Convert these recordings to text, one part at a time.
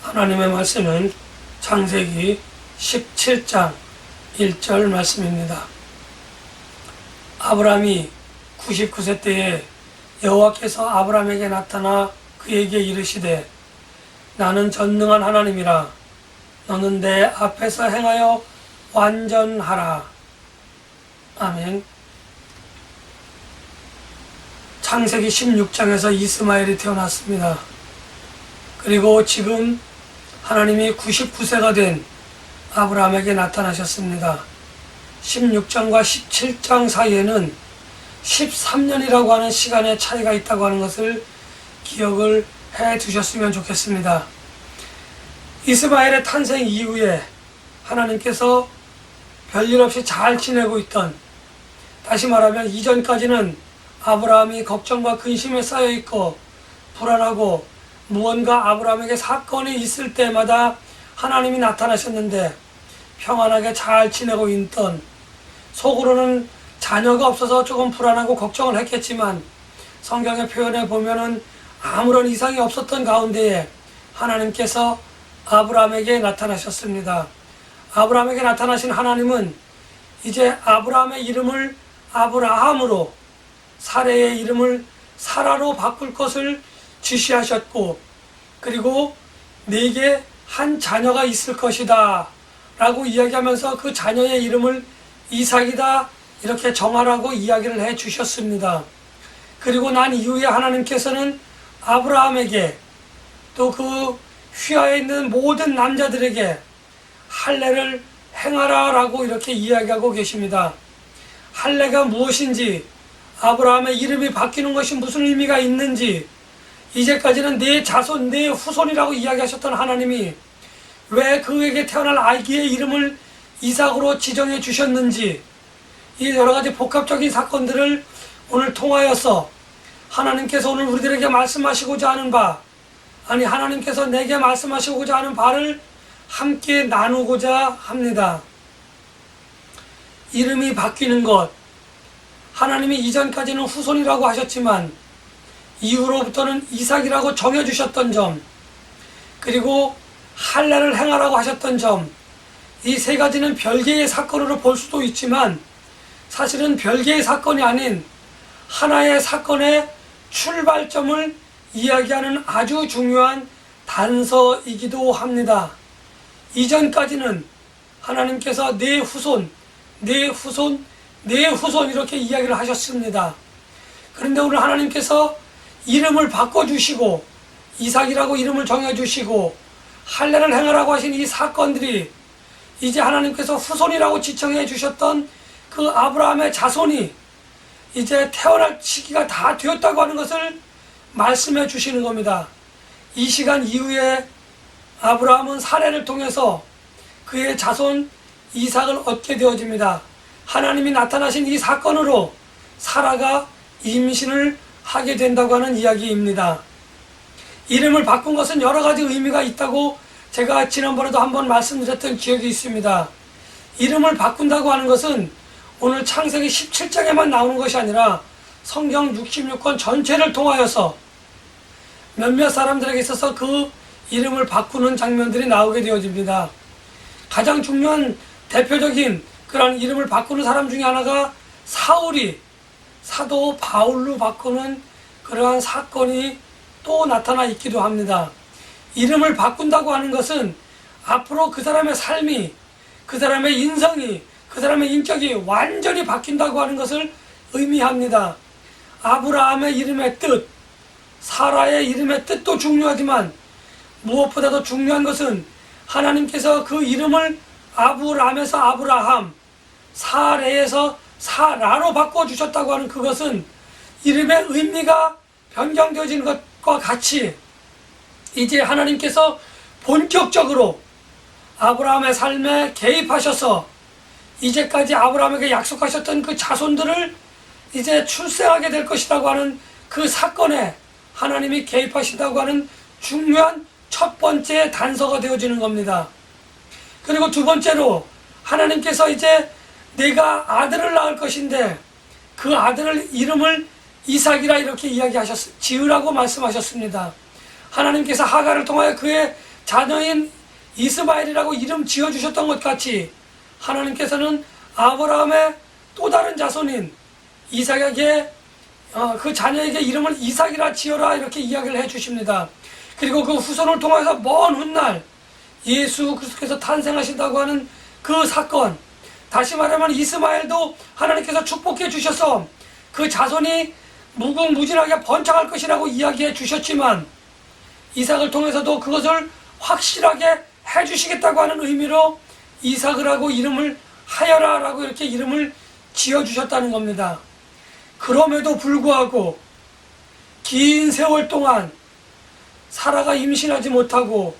하나님의 말씀은 창세기 17장 1절 말씀입니다. 아브라함이 99세 때에 여호와께서 아브라함에게 나타나 그에게 이르시되 나는 전능한 하나님이라 너는 내 앞에서 행하여 완전하라. 아멘. 창세기 16장에서 이스마엘이 태어났습니다. 그리고 지금 하나님이 99세가 된 아브라함에게 나타나셨습니다. 16장과 17장 사이에는 13년이라고 하는 시간의 차이가 있다고 하는 것을 기억을 해 두셨으면 좋겠습니다. 이스마엘의 탄생 이후에 하나님께서 별일 없이 잘 지내고 있던, 다시 말하면 이전까지는 아브라함이 걱정과 근심에 쌓여 있고 불안하고 무언가 아브라함에게 사건이 있을 때마다 하나님이 나타나셨는데 평안하게 잘 지내고 있던, 속으로는 자녀가 없어서 조금 불안하고 걱정을 했겠지만 성경의 표현에 보면은 아무런 이상이 없었던 가운데에 하나님께서 아브라함에게 나타나셨습니다. 아브라함에게 나타나신 하나님은 이제 아브라함의 이름을 아브라함으로, 사레의 이름을 사라로 바꿀 것을 지시하셨고, 그리고 네게 한 자녀가 있을 것이다 라고 이야기하면서 그 자녀의 이름을 이삭이다 이렇게 정하라고 이야기를 해 주셨습니다. 그리고 난 이후에 하나님께서는 아브라함에게 또 그 휘하에 있는 모든 남자들에게 할례를 행하라 라고 이렇게 이야기하고 계십니다. 할례가 무엇인지, 아브라함의 이름이 바뀌는 것이 무슨 의미가 있는지, 이제까지는 내 자손, 내 후손이라고 이야기하셨던 하나님이 왜 그에게 태어날 아기의 이름을 이삭으로 지정해 주셨는지, 이 여러가지 복합적인 사건들을 오늘 통하여서 하나님께서 오늘 우리들에게 말씀하시고자 하는 바, 아니 하나님께서 내게 말씀하시고자 하는 바를 함께 나누고자 합니다. 이름이 바뀌는 것, 하나님이 이전까지는 후손이라고 하셨지만 이후로부터는 이삭이라고 정해주셨던 점, 그리고 할례를 행하라고 하셨던 점, 이 세 가지는 별개의 사건으로 볼 수도 있지만 사실은 별개의 사건이 아닌 하나의 사건의 출발점을 이야기하는 아주 중요한 단서이기도 합니다. 이전까지는 하나님께서 내 후손, 내 후손, 내 후손 이렇게 이야기를 하셨습니다. 그런데 오늘 하나님께서 이름을 바꿔주시고 이삭이라고 이름을 정해주시고 할례를 행하라고 하신 이 사건들이 이제 하나님께서 후손이라고 지정해 주셨던 그 아브라함의 자손이 이제 태어날 시기가 다 되었다고 하는 것을 말씀해 주시는 겁니다. 이 시간 이후에 아브라함은 사례를 통해서 그의 자손 이삭을 얻게 되어집니다. 하나님이 나타나신 이 사건으로 사라가 임신을 하게 된다고 하는 이야기입니다. 이름을 바꾼 것은 여러 가지 의미가 있다고 제가 지난번에도 한번 말씀드렸던 기억이 있습니다. 이름을 바꾼다고 하는 것은 오늘 창세기 17장에만 나오는 것이 아니라 성경 66권 전체를 통하여서 몇몇 사람들에게 있어서 그 이름을 바꾸는 장면들이 나오게 되어집니다. 가장 중요한 대표적인 그런 이름을 바꾸는 사람 중에 하나가 사울이 사도 바울로 바꾸는 그러한 사건이 또 나타나 있기도 합니다. 이름을 바꾼다고 하는 것은 앞으로 그 사람의 삶이, 그 사람의 인성이, 그 사람의 인격이 완전히 바뀐다고 하는 것을 의미합니다. 아브라함의 이름의 뜻, 사라의 이름의 뜻도 중요하지만 무엇보다도 중요한 것은 하나님께서 그 이름을 아브람에서 아브라함, 사레에서 사라로 바꿔주셨다고 하는 그것은 이름의 의미가 변경되어지는 것과 같이 이제 하나님께서 본격적으로 아브라함의 삶에 개입하셔서 이제까지 아브라함에게 약속하셨던 그 자손들을 이제 출생하게 될 것이라고 하는 그 사건에 하나님이 개입하신다고 하는 중요한 첫 번째 단서가 되어지는 겁니다. 그리고 두 번째로 하나님께서 이제 내가 아들을 낳을 것인데 그 아들을 이름을 이삭이라 이렇게 지으라고 말씀하셨습니다. 하나님께서 하갈을 통하여 그의 자녀인 이스마엘이라고 이름 지어주셨던 것 같이 하나님께서는 아브라함의 또 다른 자손인 이삭에게 그 자녀에게 이름을 이삭이라 지어라 이렇게 이야기를 해 주십니다. 그리고 그 후손을 통해서 먼 훗날 예수 그리스도께서 탄생하신다고 하는 그 사건, 다시 말하면 이스마엘도 하나님께서 축복해 주셔서 그 자손이 무궁무진하게 번창할 것이라고 이야기해 주셨지만 이삭을 통해서도 그것을 확실하게 해 주시겠다고 하는 의미로 이삭을 하고 이름을 하여라 라고 이렇게 이름을 지어 주셨다는 겁니다. 그럼에도 불구하고 긴 세월 동안 사라가 임신하지 못하고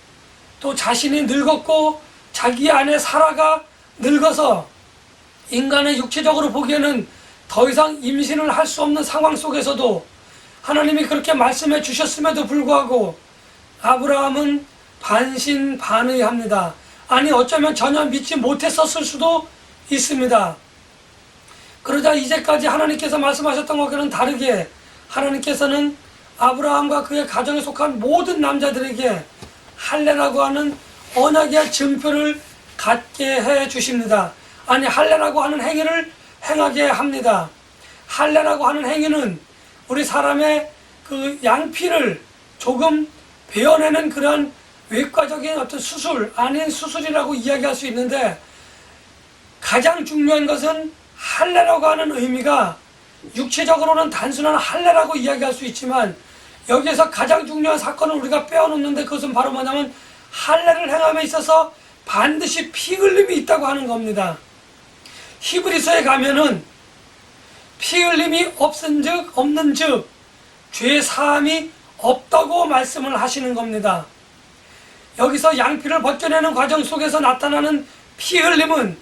또 자신이 늙었고 자기 아내 사라가 늙어서 인간의 육체적으로 보기에는 더 이상 임신을 할 수 없는 상황 속에서도 하나님이 그렇게 말씀해 주셨음에도 불구하고 아브라함은 반신반의합니다. 아니 어쩌면 전혀 믿지 못했었을 수도 있습니다. 그러자 이제까지 하나님께서 말씀하셨던 것과는 다르게 하나님께서는 아브라함과 그의 가정에 속한 모든 남자들에게 할례라고 하는 언약의 증표를 갖게 해 주십니다. 아니 할례라고 하는 행위를 행하게 합니다. 할례라고 하는 행위는 우리 사람의 그 양피를 조금 베어내는 그런 외과적인 어떤 수술 아닌 수술이라고 이야기할 수 있는데, 가장 중요한 것은 할례라고 하는 의미가 육체적으로는 단순한 할례라고 이야기할 수 있지만 여기에서 가장 중요한 사건을 우리가 빼어놓는데 그것은 바로 뭐냐면 할례를 행함에 있어서 반드시 피 흘림이 있다고 하는 겁니다. 히브리서에 가면은 피 흘림이 없는즉 죄 사함이 없다고 말씀을 하시는 겁니다. 여기서 양피를 벗겨내는 과정 속에서 나타나는 피 흘림은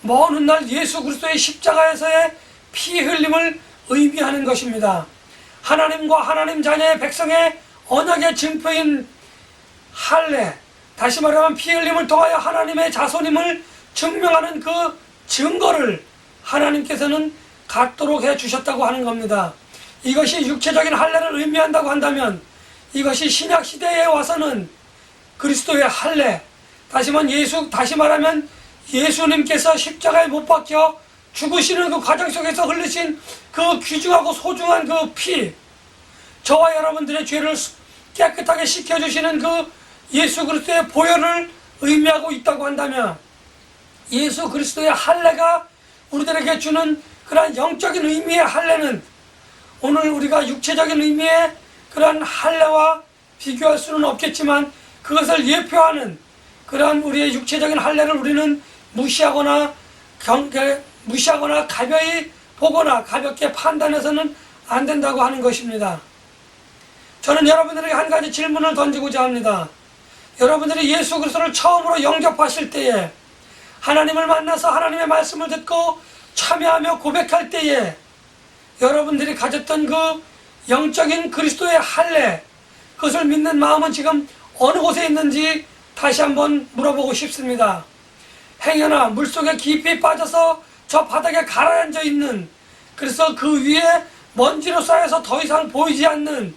먼 훗날 예수 그리스도의 십자가에서의 피 흘림을 의미하는 것입니다. 하나님과 하나님 자녀의 백성의 언약의 증표인 할례, 다시 말하면 피 흘림을 통하여 하나님의 자손임을 증명하는 그 증거를 하나님께서는 갖도록 해 주셨다고 하는 겁니다. 이것이 육체적인 할례를 의미한다고 한다면 이것이 신약 시대에 와서는 그리스도의 할례, 다시 말하면 예수님께서 십자가에 못 박혀 죽으시는 그 과정 속에서 흘리신 그 귀중하고 소중한 그 피, 저와 여러분들의 죄를 깨끗하게 씻겨주시는 그 예수 그리스도의 보혈을 의미하고 있다고 한다면 예수 그리스도의 할례가 우리들에게 주는 그러한 영적인 의미의 할례는 오늘 우리가 육체적인 의미의 그러한 할례와 비교할 수는 없겠지만 그것을 예표하는 그러한 우리의 육체적인 할례를 우리는 무시하거나 가벼이 보거나 가볍게 판단해서는 안 된다고 하는 것입니다. 저는 여러분들에게 한 가지 질문을 던지고자 합니다. 여러분들이 예수 그리스도를 처음으로 영접하실 때에, 하나님을 만나서 하나님의 말씀을 듣고 참여하며 고백할 때에 여러분들이 가졌던 그 영적인 그리스도의 할례, 그것을 믿는 마음은 지금 어느 곳에 있는지 다시 한번 물어보고 싶습니다. 행여나 물속에 깊이 빠져서 저 바닥에 가라앉아 있는, 그래서 그 위에 먼지로 쌓여서 더 이상 보이지 않는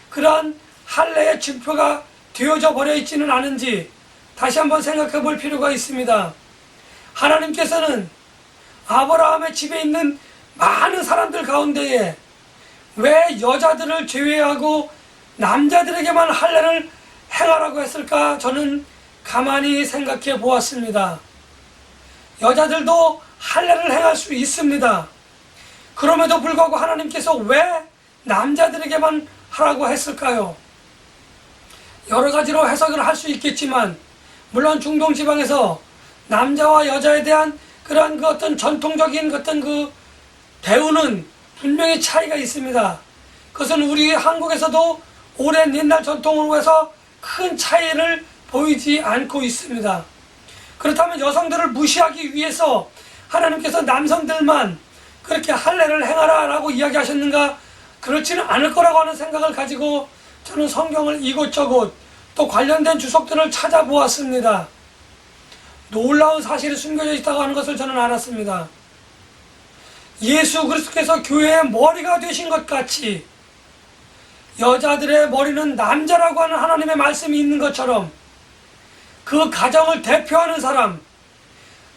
그러한 할례의 증표가 되어져 버려 있지는 않은지 다시 한번 생각해 볼 필요가 있습니다. 하나님께서는 아브라함의 집에 있는 많은 사람들 가운데에 왜 여자들을 제외하고 남자들에게만 할례를 행하라고 했을까? 저는 가만히 생각해 보았습니다. 여자들도 할례를 행할 수 있습니다. 그럼에도 불구하고 하나님께서 왜 남자들에게만 하라고 했을까요? 여러 가지로 해석을 할 수 있겠지만 물론 중동 지방에서 남자와 여자에 대한 그러한 그 어떤 전통적인 어떤 그 대우는 분명히 차이가 있습니다. 그것은 우리 한국에서도 오랜 옛날 전통으로 해서 큰 차이를 보이지 않고 있습니다. 그렇다면 여성들을 무시하기 위해서 하나님께서 남성들만 그렇게 할례를 행하라 라고 이야기하셨는가? 그렇지는 않을 거라고 하는 생각을 가지고 저는 성경을 이곳저곳 또 관련된 주석들을 찾아보았습니다. 놀라운 사실이 숨겨져 있다고 하는 것을 저는 알았습니다. 예수 그리스도께서 교회의 머리가 되신 것 같이 여자들의 머리는 남자라고 하는 하나님의 말씀이 있는 것처럼 그 가정을 대표하는 사람,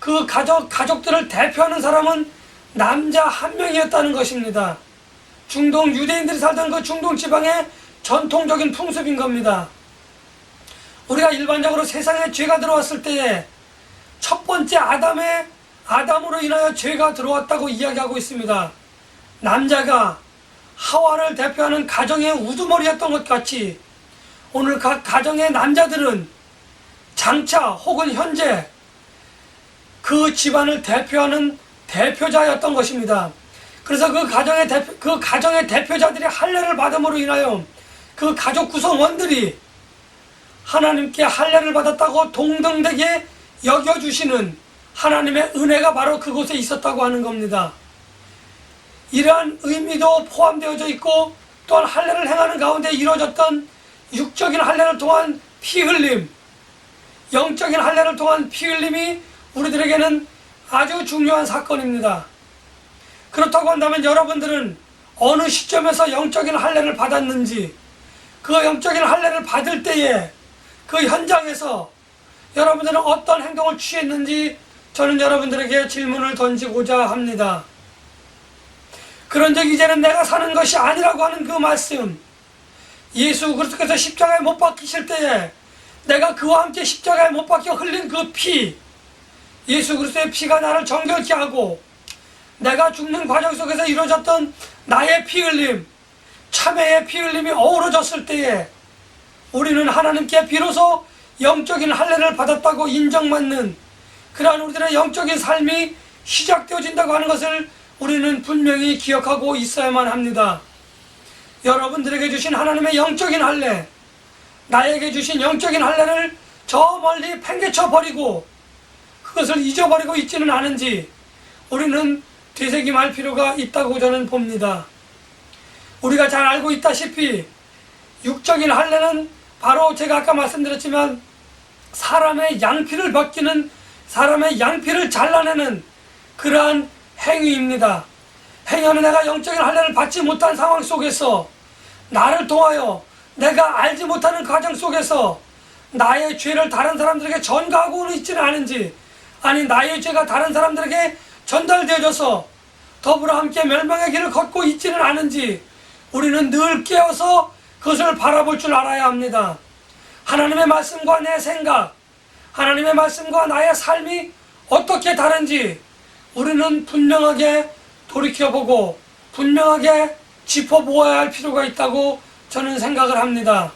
그 가족들을 대표하는 사람은 남자 한 명이었다는 것입니다. 중동 유대인들이 살던 그 중동 지방의 전통적인 풍습인 겁니다. 우리가 일반적으로 세상에 죄가 들어왔을 때에 첫 번째 아담으로 인하여 죄가 들어왔다고 이야기하고 있습니다. 남자가 하와를 대표하는 가정의 우두머리였던 것 같이 오늘 각 가정의 남자들은 장차 혹은 현재 그 집안을 대표하는 대표자였던 것입니다. 그래서 그 가정의 대표자들이 할례를 받음으로 인하여 그 가족 구성원들이 하나님께 할례를 받았다고 동등되게 여겨주시는 하나님의 은혜가 바로 그곳에 있었다고 하는 겁니다. 이러한 의미도 포함되어져 있고 또한 할례를 행하는 가운데 이루어졌던 육적인 할례를 통한 피 흘림, 영적인 할례를 통한 피 흘림이 우리들에게는 아주 중요한 사건입니다. 그렇다고 한다면 여러분들은 어느 시점에서 영적인 할례를 받았는지, 그 영적인 할례를 받을 때에 그 현장에서 여러분들은 어떤 행동을 취했는지 저는 여러분들에게 질문을 던지고자 합니다. 그런즉 이제는 내가 사는 것이 아니라고 하는 그 말씀, 예수 그리스도께서 십자가에 못 박히실 때에 내가 그와 함께 십자가에 못 박혀 흘린 그 피, 예수 그리스도의 피가 나를 정결케 하고 내가 죽는 과정 속에서 이루어졌던 나의 피 흘림, 참회의 피 흘림이 어우러졌을 때에 우리는 하나님께 비로소 영적인 할례를 받았다고 인정받는 그러한 우리들의 영적인 삶이 시작되어진다고 하는 것을 우리는 분명히 기억하고 있어야만 합니다. 여러분들에게 주신 하나님의 영적인 할례, 나에게 주신 영적인 할례를 저 멀리 팽개쳐 버리고 그것을 잊어버리고 있지는 않은지 우리는 되새김할 필요가 있다고 저는 봅니다. 우리가 잘 알고 있다시피 육적인 할례는 바로 제가 아까 말씀드렸지만 사람의 양피를 벗기는, 사람의 양피를 잘라내는 그러한 행위입니다. 행위하는 내가 영적인 할례를 받지 못한 상황 속에서 나를 통하여 내가 알지 못하는 과정 속에서 나의 죄를 다른 사람들에게 전가하고는 있지는 않은지, 아니 나의 죄가 다른 사람들에게 전달되어져서 더불어 함께 멸망의 길을 걷고 있지는 않은지 우리는 늘 깨어서 그것을 바라볼 줄 알아야 합니다. 하나님의 말씀과 내 생각, 하나님의 말씀과 나의 삶이 어떻게 다른지 우리는 분명하게 돌이켜보고 분명하게 짚어보아야 할 필요가 있다고 저는 생각을 합니다.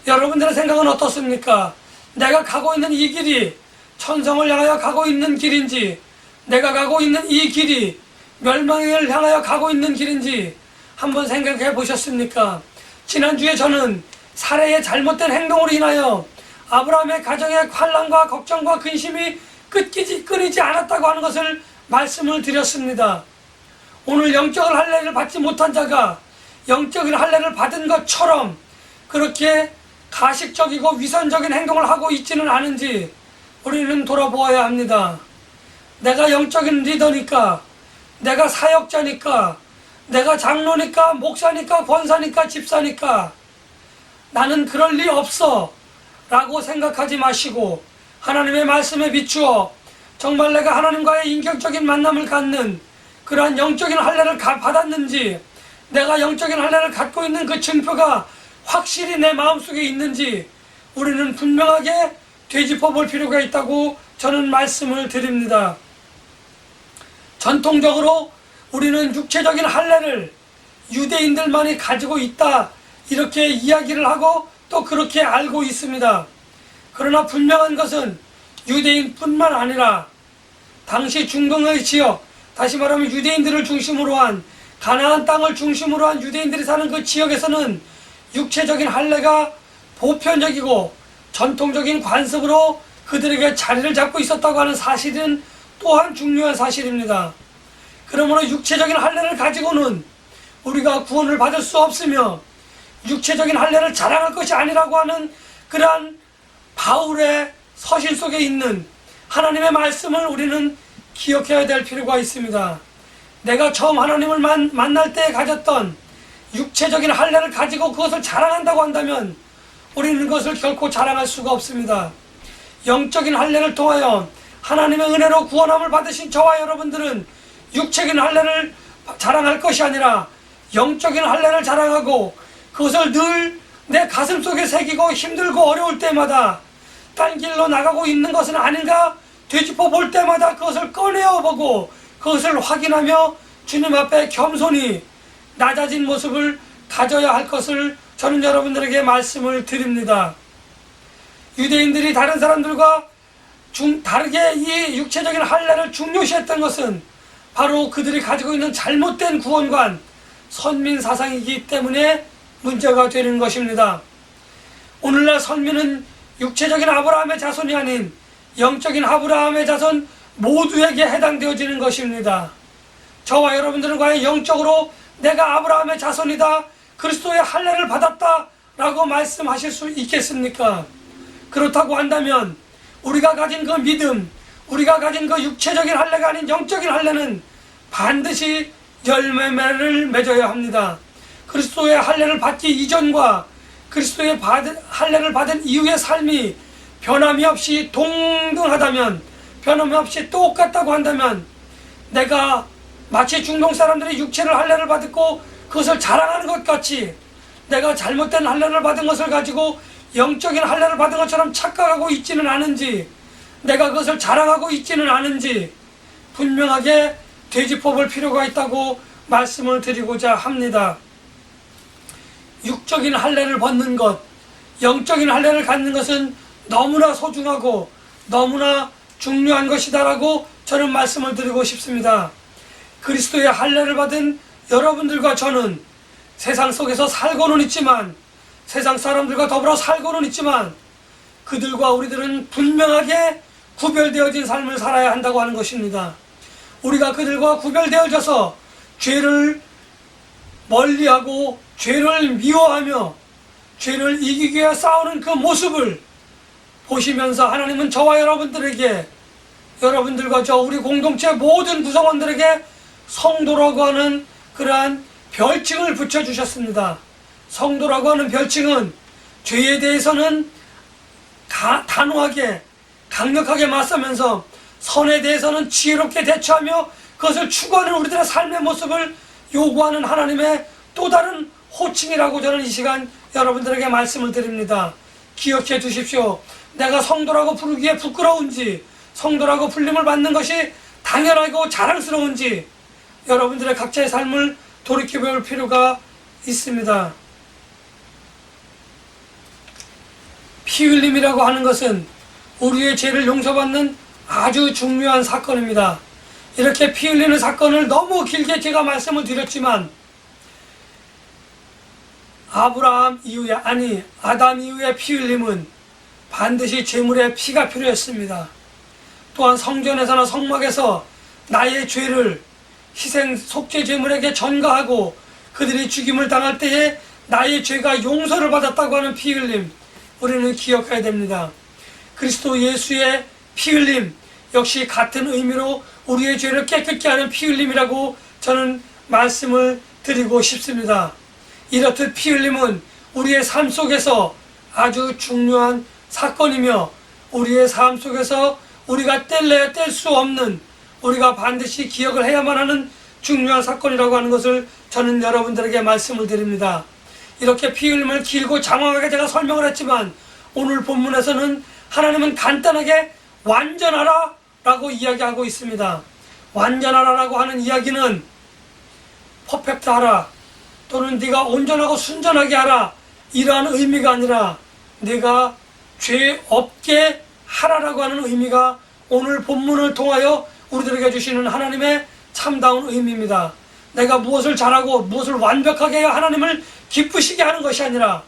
여러분들의 생각은 어떻습니까? 내가 가고 있는 이 길이 천성을 향하여 가고 있는 길인지, 내가 가고 있는 이 길이 멸망을 향하여 가고 있는 길인지 한번 생각해 보셨습니까? 지난주에 저는 사례의 잘못된 행동으로 인하여 아브라함의 가정의 환난과 걱정과 근심이 끊이지 않았다고 하는 것을 말씀을 드렸습니다. 오늘 영적인 할례를 받지 못한 자가 영적인 할례를 받은 것처럼 그렇게 가식적이고 위선적인 행동을 하고 있지는 않은지 우리는 돌아보아야 합니다. 내가 영적인 리더니까, 내가 사역자니까, 내가 장로니까, 목사니까, 권사니까, 집사니까 나는 그럴 리 없어 라고 생각하지 마시고 하나님의 말씀에 비추어 정말 내가 하나님과의 인격적인 만남을 갖는 그러한 영적인 할례를 받았는지, 내가 영적인 할례를 갖고 있는 그 증표가 확실히 내 마음속에 있는지 우리는 분명하게 되짚어 볼 필요가 있다고 저는 말씀을 드립니다. 전통적으로 우리는 육체적인 할례를 유대인들만이 가지고 있다 이렇게 이야기를 하고 또 그렇게 알고 있습니다. 그러나 분명한 것은 유대인뿐만 아니라 당시 중동의 지역, 다시 말하면 유대인들을 중심으로 한 가나안 땅을 중심으로 한 유대인들이 사는 그 지역에서는 육체적인 할례가 보편적이고 전통적인 관습으로 그들에게 자리를 잡고 있었다고 하는 사실은 또한 중요한 사실입니다. 그러므로 육체적인 할례를 가지고는 우리가 구원을 받을 수 없으며 육체적인 할례를 자랑할 것이 아니라고 하는 그러한 바울의 서신 속에 있는 하나님의 말씀을 우리는 기억해야 될 필요가 있습니다. 내가 처음 하나님을 만날 때 가졌던 육체적인 할례를 가지고 그것을 자랑한다고 한다면 우리는 그것을 결코 자랑할 수가 없습니다. 영적인 할례를 통하여 하나님의 은혜로 구원함을 받으신 저와 여러분들은 육체적인 할례를 자랑할 것이 아니라 영적인 할례를 자랑하고 그것을 늘 내 가슴 속에 새기고 힘들고 어려울 때마다 딴 길로 나가고 있는 것은 아닌가 되짚어 볼 때마다 그것을 꺼내어 보고 그것을 확인하며 주님 앞에 겸손히 낮아진 모습을 가져야 할 것을 저는 여러분들에게 말씀을 드립니다. 유대인들이 다른 사람들과 다르게 이 육체적인 할례를 중요시했던 것은 바로 그들이 가지고 있는 잘못된 구원관, 선민 사상이기 때문에 문제가 되는 것입니다. 오늘날 선민은 육체적인 아브라함의 자손이 아닌 영적인 아브라함의 자손 모두에게 해당되어지는 것입니다. 저와 여러분들은 과연 영적으로 내가 아브라함의 자손이다, 그리스도의 할례를 받았다 라고 말씀하실 수 있겠습니까? 그렇다고 한다면 우리가 가진 그 믿음, 우리가 가진 그 육체적인 할례가 아닌 영적인 할례는 반드시 열매를 맺어야 합니다. 그리스도의 할례를 받기 이전과 그리스도의 할례를 받은 이후의 삶이 변함이 없이 동등하다면, 변함이 없이 똑같다고 한다면 내가 마치 중동 사람들이 육체를 할례를 받고 그것을 자랑하는 것 같이 내가 잘못된 할례를 받은 것을 가지고 영적인 할례를 받은 것처럼 착각하고 있지는 않은지, 내가 그것을 자랑하고 있지는 않은지 분명하게 되짚어 볼 필요가 있다고 말씀을 드리고자 합니다. 육적인 할례를 받는 것, 영적인 할례를 갖는 것은 너무나 소중하고 너무나 중요한 것이다라고 저는 말씀을 드리고 싶습니다. 그리스도의 할례를 받은 여러분들과 저는 세상 속에서 살고는 있지만, 세상 사람들과 더불어 살고는 있지만 그들과 우리들은 분명하게 구별되어진 삶을 살아야 한다고 하는 것입니다. 우리가 그들과 구별되어져서 죄를 멀리하고 죄를 미워하며 죄를 이기기 위해 싸우는 그 모습을 보시면서 하나님은 저와 여러분들에게, 여러분들과 저 우리 공동체 모든 구성원들에게 성도라고 하는 그러한 별칭을 붙여주셨습니다. 성도라고 하는 별칭은 죄에 대해서는 단호하게 강력하게 맞서면서 선에 대해서는 지혜롭게 대처하며 그것을 추구하는 우리들의 삶의 모습을 요구하는 하나님의 또 다른 호칭이라고 저는 이 시간 여러분들에게 말씀을 드립니다. 기억해 두십시오. 내가 성도라고 부르기에 부끄러운지, 성도라고 불림을 받는 것이 당연하고 자랑스러운지 여러분들의 각자의 삶을 돌이켜볼 필요가 있습니다. 피 흘림이라고 하는 것은 우리의 죄를 용서받는 아주 중요한 사건입니다. 이렇게 피 흘리는 사건을 너무 길게 제가 말씀을 드렸지만 아브라함 이후에, 아니 아담 이후의 피 흘림은 반드시 제물의 피가 필요했습니다. 또한 성전에서나 성막에서 나의 죄를 희생 속죄 제물에게 전가하고 그들이 죽임을 당할 때에 나의 죄가 용서를 받았다고 하는 피 흘림, 우리는 기억해야 됩니다. 그리스도 예수의 피 흘림 역시 같은 의미로 우리의 죄를 깨끗게 하는 피 흘림이라고 저는 말씀을 드리고 싶습니다. 이렇듯 피 흘림은 우리의 삶 속에서 아주 중요한 사건이며 우리의 삶 속에서 우리가 뗄래야 뗄 수 없는, 우리가 반드시 기억을 해야만 하는 중요한 사건이라고 하는 것을 저는 여러분들에게 말씀을 드립니다. 이렇게 피 흘림을 길고 장황하게 제가 설명을 했지만 오늘 본문에서는 하나님은 간단하게 완전하라 라고 이야기하고 있습니다. 완전하라 라고 하는 이야기는 퍼펙트 하라 또는 네가 온전하고 순전하게 하라 이러한 의미가 아니라 네가 죄 없게 하라라고 하는 의미가 오늘 본문을 통하여 우리들에게 주시는 하나님의 참다운 의미입니다. 내가 무엇을 잘하고 무엇을 완벽하게 해야 하나님을 기쁘시게 하는 것이 아니라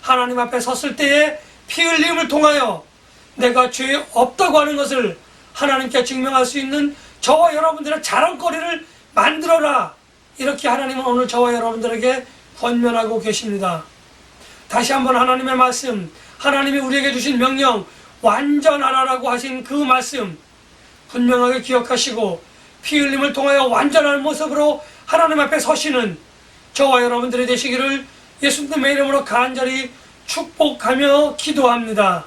하나님 앞에 섰을 때에 피 흘림을 통하여 내가 죄 없다고 하는 것을 하나님께 증명할 수 있는 저와 여러분들의 자랑거리를 만들어라, 이렇게 하나님은 오늘 저와 여러분들에게 권면하고 계십니다. 다시 한번 하나님의 말씀, 하나님이 우리에게 주신 명령, 완전하라라고 하신 그 말씀 분명하게 기억하시고 피 흘림을 통하여 완전한 모습으로 하나님 앞에 서시는 저와 여러분들이 되시기를 예수님의 이름으로 간절히 축복하며 기도합니다.